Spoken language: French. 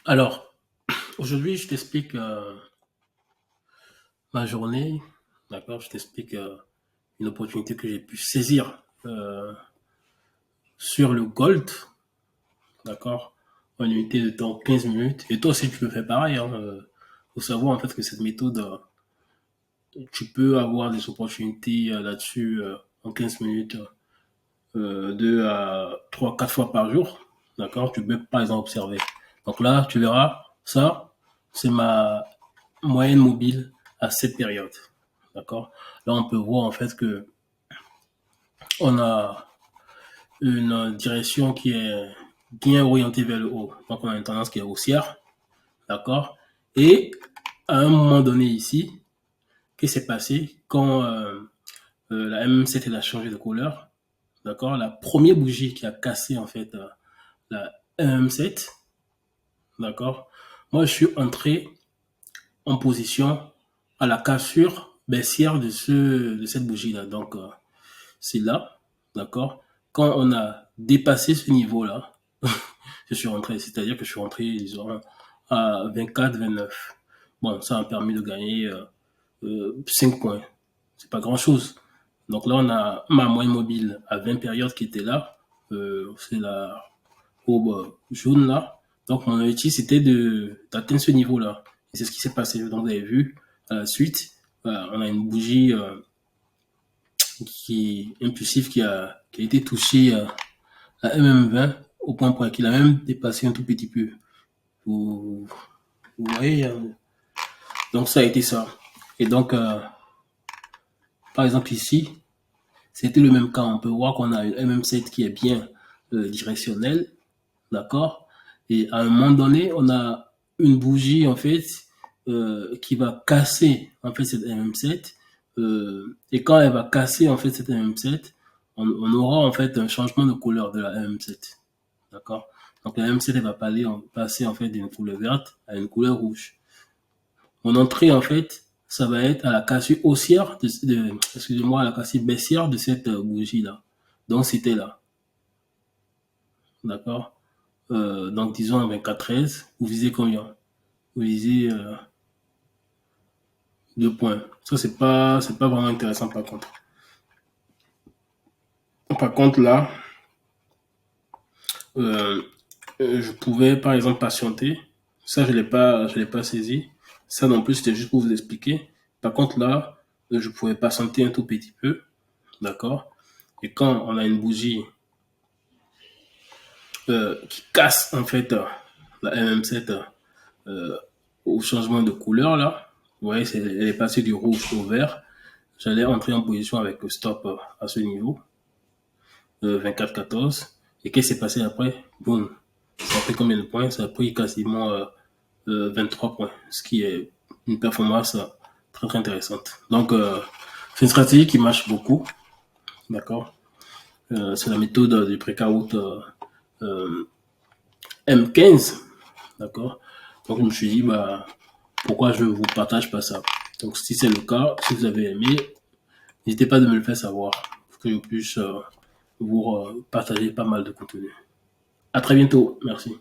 Alors, aujourd'hui, je t'explique ma journée, d'accord? Je t'explique une opportunité que j'ai pu saisir sur le Gold, d'accord? En unité de temps 15 minutes. Et toi aussi, tu peux faire pareil. Hein, faut savoir en fait que cette méthode, tu peux avoir des opportunités là-dessus en 15 minutes, 2 à 3, 4 fois par jour, d'accord? Tu peux par exemple observer. Donc là, tu verras, ça, c'est ma moyenne mobile à cette période. D'accord? Là, on peut voir en fait que on a une direction qui est bien orientée vers le haut. Donc, on a une tendance qui est haussière. D'accord? Et à un moment donné ici, qu'est-ce qui s'est passé quand la M7 elle a changé de couleur? D'accord? La première bougie qui a cassé en fait la M7, d'accord? Moi, je suis entré en position à la cassure baissière de cette bougie-là. Donc, c'est là, d'accord? Quand on a dépassé ce niveau-là, je suis rentré, c'est-à-dire que je suis rentré, disons, à 24, 29. Bon, ça a permis de gagner 5 points. C'est pas grand-chose. Donc là, on a ma moyenne mobile à 20 périodes qui était là. C'est la courbe jaune là. Donc mon objectif, c'était d'atteindre ce niveau-là. Et c'est ce qui s'est passé. Donc vous avez vu, à la suite, on a une bougie qui impulsif qui a été touché à MM20 au point qu'il a même dépassé un tout petit peu. Vous, vous voyez, donc ça a été ça. Et donc, par exemple ici, c'était le même cas. On peut voir qu'on a une MM7 qui est bien directionnelle, d'accord. Et à un moment donné, on a une bougie en fait qui va casser en fait cette MM7. Et quand elle va casser en fait cette MM7, on aura en fait un changement de couleur de la MM7. D'accord? Donc la MM7 elle va passer en fait d'une couleur verte à une couleur rouge. Mon entrée en fait, ça va être à la cassure haussière excusez-moi, à la cassure baissière de cette bougie là. Donc c'était là. D'accord? Donc disons à 24-13, vous visez combien? Vous visez 2 points. Ça c'est pas vraiment intéressant par contre. Par contre là, euh, je pouvais par exemple patienter. Ça je l'ai pas saisi. Ça non plus c'était juste pour vous expliquer. Par contre là, je pouvais patienter un tout petit peu, d'accord. Et quand on a une bougie qui casse en fait la MM7 au changement de couleur là, vous voyez, elle est passée du rouge au vert. J'allais entrer en position avec le stop à ce niveau, 24-14. Et qu'est-ce qui s'est passé après? Boum. Ça a pris combien de points? Ça a pris quasiment 23 points, ce qui est une performance très très intéressante. Donc, c'est une stratégie qui marche beaucoup, d'accord? C'est la méthode du breakout M15, d'accord? Donc, je me suis dit, bah, pourquoi je vous partage pas ça? Donc, si c'est le cas, si vous avez aimé, n'hésitez pas de me le faire savoir pour que je puisse vous partager pas mal de contenu. À très bientôt. Merci.